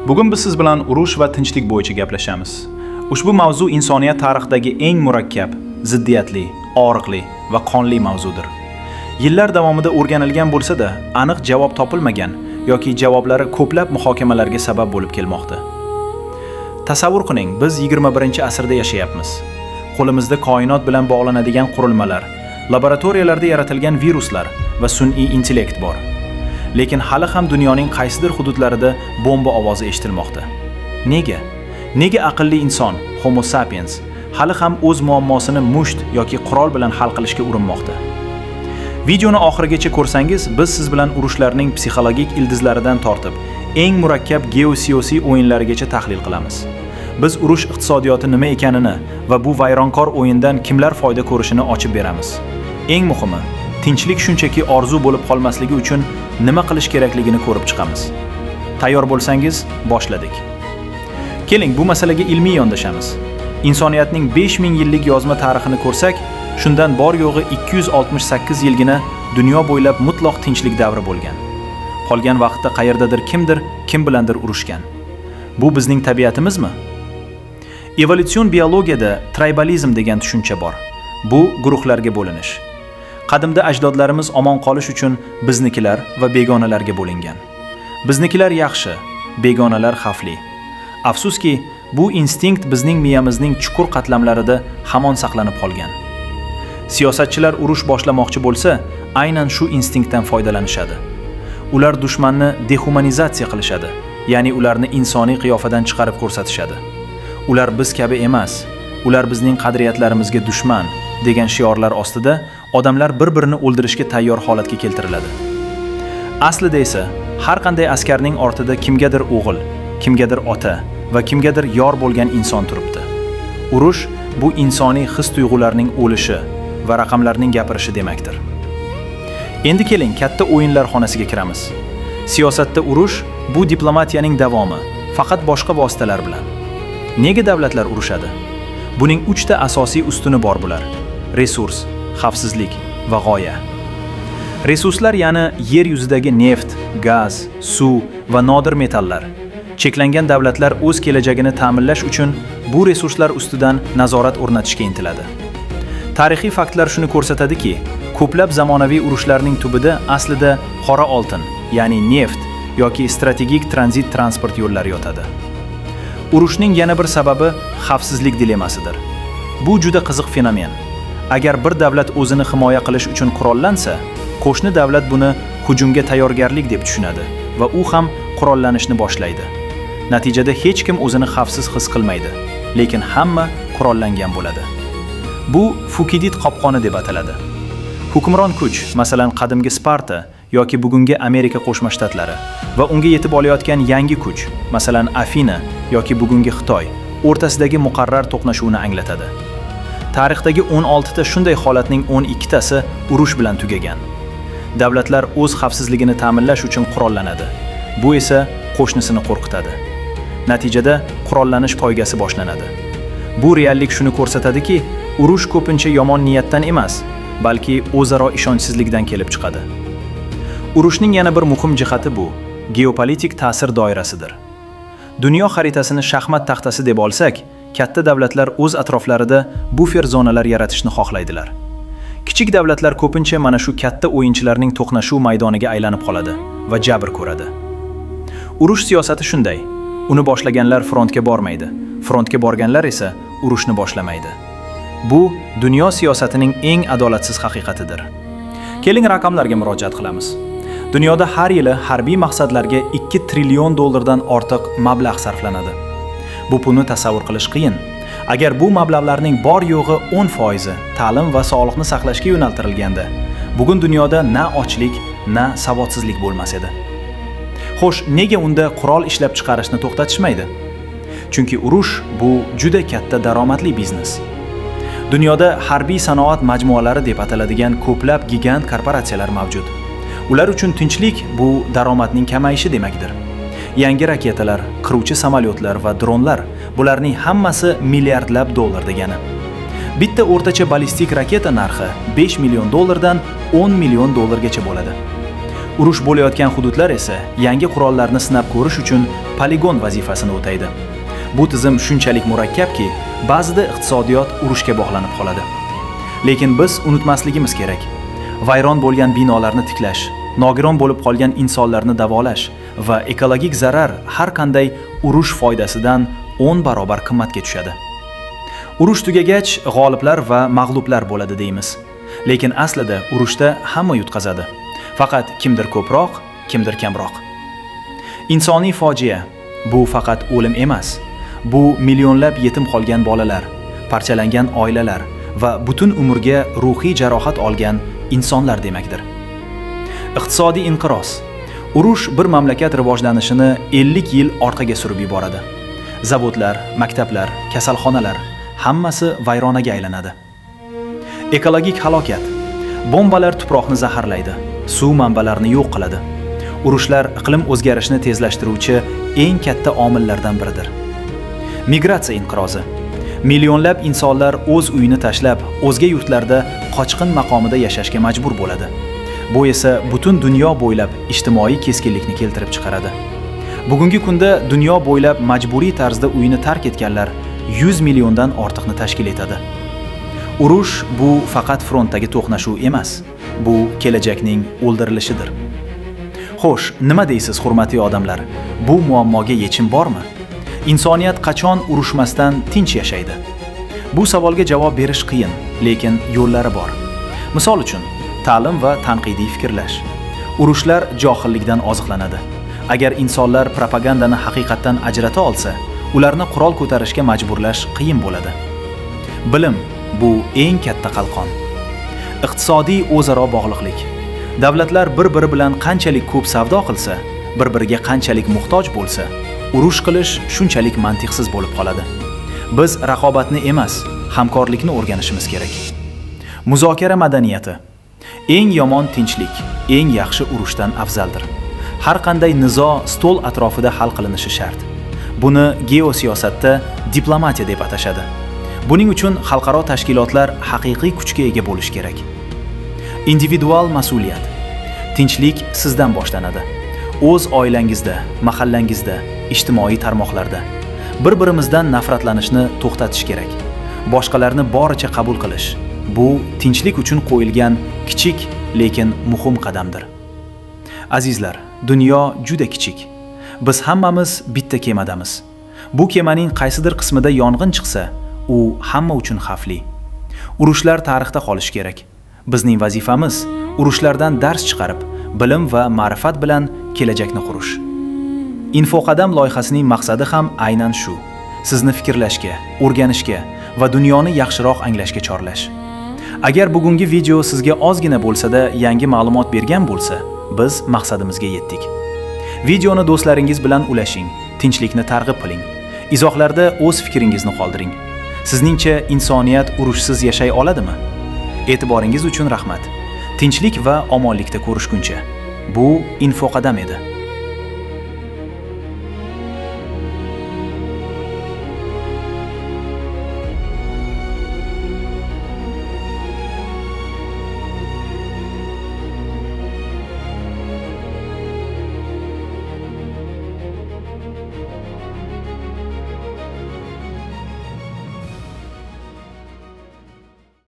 Bugun biz siz bilan urush va tinchlik bo'yicha gaplashamiz. Ushbu mavzu insoniyat tarixidagi eng murakkab, ziddiyatli, og'riqli va qonli mavzudir. Yillar davomida o'rganilgan bo'lsa-da, aniq javob topilmagan yoki javoblari ko'plab muhokamalarga sabab bo'lib kelmoqda. Tasavvur qiling, biz 21-asrda yashayapmiz. Qo'limizda koinot bilan bog'lanadigan qurilmalar, laboratoriyalarda yaratilgan viruslar va sun'iy intellekt bor. Lekin hali ham dunyoning qaysidir hududlarida bomba ovozi eshitilmoqda. Nega? Nega aqlli inson, Homo sapiens, hali ham o'z muammosini musht yoki qurol bilan hal qilishga urinmoqda? Videoni oxirigacha ko'rsangiz, biz siz bilan urushlarning psixologik ildizlaridan tortib, eng murakkab geosiyosiy o'yinlarigacha tahlil qilamiz. Biz urush iqtisodiyoti nima ekanini va bu vayronkor o'yindan kimlar foyda ko'rishini ochib beramiz. Eng muhimi, tinchlik shunchaki orzu bo'lib qolmasligi uchun nima qilish kerakligini ko'rib chiqamiz. Tayyor bo'lsangiz, boshladik. Keling, bu masalaga ilmiy yondashamiz. Insoniyatning 5000 yillik yozma tarixini ko'rsak, shundan bor yo'g'i 268 yilgina dunyo bo'ylab mutlaq tinchlik davri bo'lgan. Qolgan vaqtda qayerdadir kimdir, kim bilandir urushgan. Bu bizning tabiatimizmi? Evolyutsion biologiyada tribalizm degan tushuncha bor. Bu guruhlarga bo'linish. Qadimda ajdodlarimiz omon qolish uchun biznikilar va begonalarga bo'lingan. Biznikilar yaxshi, begonalar xavfli. Afsuski, bu instinkt bizning miyamizning chuqur qatlamlarida hamon saqlanib qolgan. Siyosatchilar urush boshlamoqchi bo'lsa, aynan shu instinktdan foydalanishadi. Ular dushmanni dehumanizatsiya qilishadi, ya'ni ularni insoniy qiyofadan chiqarib ko'rsatishadi. Ular biz kabi emas, ular bizning qadriyatlarimizga dushman degan shiorlar ostida odamlar bir-birini o'ldirishga tayyor holatga keltiriladi. Aslida esa har qanday askarning ortida kimgadir o'g'il, kimgadir ota va kimgadir yor bo'lgan inson turibdi. Urush bu insoniy his-tuyg'ularning o'lishi va raqamlarning gapirishi demakdir. Endi keling, katta o'yinlar xonasiga kiramiz. Siyosatda urush bu diplomatiyaning davomi, faqat boshqa vositalar bilan. Nega davlatlar urushadi? Buning 3 ta asosiy ustuni bor bular: resurs, xavfsizlik va g'oya. Resurslar ya'ni yer yuzidagi neft, gaz, suv va nodir metallar. Cheklangan davlatlar o'z kelajagini ta'minlash uchun bu resurslar ustidan nazorat o'rnatishga intiladi. Tarixiy faktlar shuni ko'rsatadiki, ko'plab zamonaviy urushlarning tubida aslida qora oltin, ya'ni neft yoki strategik tranzit transport yo'llari yotadi. Urushning yana bir sababi xavfsizlik dilemasidir. Bu juda qiziq fenomen. Agar bir davlat o'zini himoya qilish uchun qurollansa, qo'shni davlat buni hujumga tayyorgarlik deb tushunadi va u ham qurollanishni boshlaydi. Natijada hech kim o'zini xavfsiz his qilmaydi, lekin hamma qurollangan bo'ladi. Bu Fukidid qopqoni deb ataladi. Hukmron kuch, masalan qadimgi Sparta yoki bugungi Amerika Qo'shma Shtatlari va unga yetib olayotgan yangi kuch, masalan Afina yoki bugungi Xitoy o'rtasidagi muqarrar to'qnashuvni anglatadi. Tarixdagi 16 ta shunday holatning 12 tasi urush bilan tugagan. Davlatlar o'z xavfsizligini ta'minlash uchun qurollanadi. Bu esa qo'shnisini qo'rqitadi. Natijada qurollanish poygasi boshlanadi. Bu reallik shuni ko'rsatadiki, urush ko'pincha yomon niyatdan emas, balki o'zaro ishonchsizlikdan kelib chiqadi. Urushning yana bir muhim jihati bu geopolitik ta'sir doirasidir. Dunyo xaritasini shaxmat taxtasi deb olsak, katta davlatlar o'z atroflarida bufer zonalar yaratishni xohlaydilar. Kichik davlatlar ko'pincha mana shu katta o'yinchilarning to'qnashuv maydoniga aylanib qoladi va jabr ko'radi. Urush siyosati shunday. Uni boshlaganlar frontga bormaydi, frontga borganlar esa urushni boshlamaydi. Bu dunyo siyosatining eng adolatsiz haqiqatidir. Keling raqamlarga murojaat qilamiz. Dunyoda har yili harbiy maqsadlarga 2 trillion dollardan ortiq mablag' sarflanadi. Bu pulni tasavvur qilish qiyin. Agar bu mablag'larning bor yo'g'i 10% ta'lim va sog'liqni saqlashga yo'naltirilganda, bugun dunyoda na ochlik, na savodsizlik bo'lmas edi. Xo'sh, nega unda qurol ishlab chiqarishni to'xtatishmaydi? Chunki urush bu juda katta daromadli biznes. Dunyoda harbiy sanoat majmualari deb ataladigan ko'plab gigant korporatsiyalar mavjud. Ular uchun tinchlik bu daromadning kamayishi demakdir. Yangi raketalar, qiruvchi samolyotlar va dronlar, bularning hammasi milliardlab dollar degani. Bitta o'rtacha ballistik raketa narxi 5 million dollardan 10 million dollargacha bo'ladi. Urush bo'layotgan hududlar esa yangi qurollarni sinab ko'rish uchun poligon vazifasini o'taydi. Bu tizim shunchalik murakkabki, ba'zida iqtisodiyot urushga bog'lanib qoladi. Lekin biz unutmasligimiz kerak. Vayron bo'lgan binolarni tiklash, nogiron bo'lib qolgan insonlarni davolash va ekologik zarar har qanday urush foydasidan 10 barobar qimmatga tushadi. Urush tugagach g'oliblar va mag'lublar bo'ladi deymiz. Lekin aslida urushda hamma yutqazadi. Faqat kimdir ko'proq, kimdir kamroq. Insoniy fojia bu faqat o'lim emas. Bu millionlab yetim qolgan bolalar, parchalangan oilalar va butun umrga ruhiy jarohat olgan insonlar demakdir. Iqtisodiy inqiroz. Urush bir mamlakat rivojlanishini 50 yil orqaga surib yuboradi. Zavodlar, maktablar, kasalxonalar hammasi vayronaga aylanadi. Ekologik halokat. Bombalar tuproqni zaharlaydi, suv manbalarini yo'q qiladi. Urushlar iqlim o'zgarishini tezlashtiruvchi eng katta omillardan biridir. Migratsiya inqirozi. Millionlab insonlar o'z uyini tashlab, o'zga yurtlarda qochqin maqomida yashashga majbur bo'ladi. Bu esa butun dunyo bo'ylab ijtimoiy keskinlikni keltirib chiqaradi. Bugungi kunda dunyo bo'ylab majburiy tarzda uyini tark etganlar 100 milliondan ortiqni tashkil etadi. Urush bu faqat frontdagi to'qnashuv emas, bu kelajakning o'ldirilishidir. Xo'sh, nima deysiz, hurmatli odamlar? Bu muammoga yechim bormi? Insoniyat qachon urushmasdan tinch yashaydi? Bu savolga javob berish qiyin, lekin yo'llari bor. Misol uchun, ta'lim va tanqidiy fikrlash. Urushlar johillikdan oziqlanadi. Agar insonlar propagandani haqiqatdan ajrata olsa, ularni qurol ko'tarishga majburlash qiyin bo'ladi. Bilim bu eng katta qalqon. Iqtisodiy o'zaro bog'liqlik. Davlatlar bir-biri bilan qanchalik ko'p savdo qilsa, bir-biriga qanchalik muhtoj bo'lsa, urush qilish shunchalik mantiqsiz bo'lib qoladi. Biz raqobatni emas, hamkorlikni o'rganishimiz kerak. Muzokara madaniyati. Eng yomon tinchlik, eng yaxshi urushdan afzaldir. Har qanday nizo stol atrofida hal qilinishi shart. Buni geosiyosatda diplomatiya deb atashadi. Buning uchun xalqaro tashkilotlar haqiqiy kuchga ega bo'lish kerak. Individual mas'uliyat. Tinchlik sizdan boshlanadi. O'z oilangizda, mahallangizda, ijtimoiy tarmoqlarda bir-birimizdan nafratlanishni to'xtatish kerak. Boshqalarni boricha qabul qilish. Bu tinchlik uchun qo'yilgan kichik, lekin muhim qadamdir. Azizlar, dunyo juda kichik. Biz hammamiz bitta kemadamiz. Bu kemaning qaysidir qismida yong'in chiqsa, u hamma uchun xavfli. Urushlar tarixda qolishi kerak. Bizning vazifamiz urushlardan dars chiqarib, bilim va ma'rifat bilan kelajakni qurish. Infoqadam loyihasining maqsadi ham aynan shu. Sizni fikrlashga, o'rganishga va dunyoni yaxshiroq anglashga chorlash. Agar bugungi video sizga ozgina bo'lsa-da yangi ma'lumot bergan bo'lsa, biz maqsadimizga yetdik. Videoni do'stlaringiz bilan ulashing, tinchlikni targ'ib qiling. Izohlarda o'z fikringizni qoldiring. Sizningcha insoniyat urushsiz yashay oladimi? E'tiboringiz uchun rahmat. Tinchlik va omonlikda ko'rishguncha. Bu Infoqadam edi.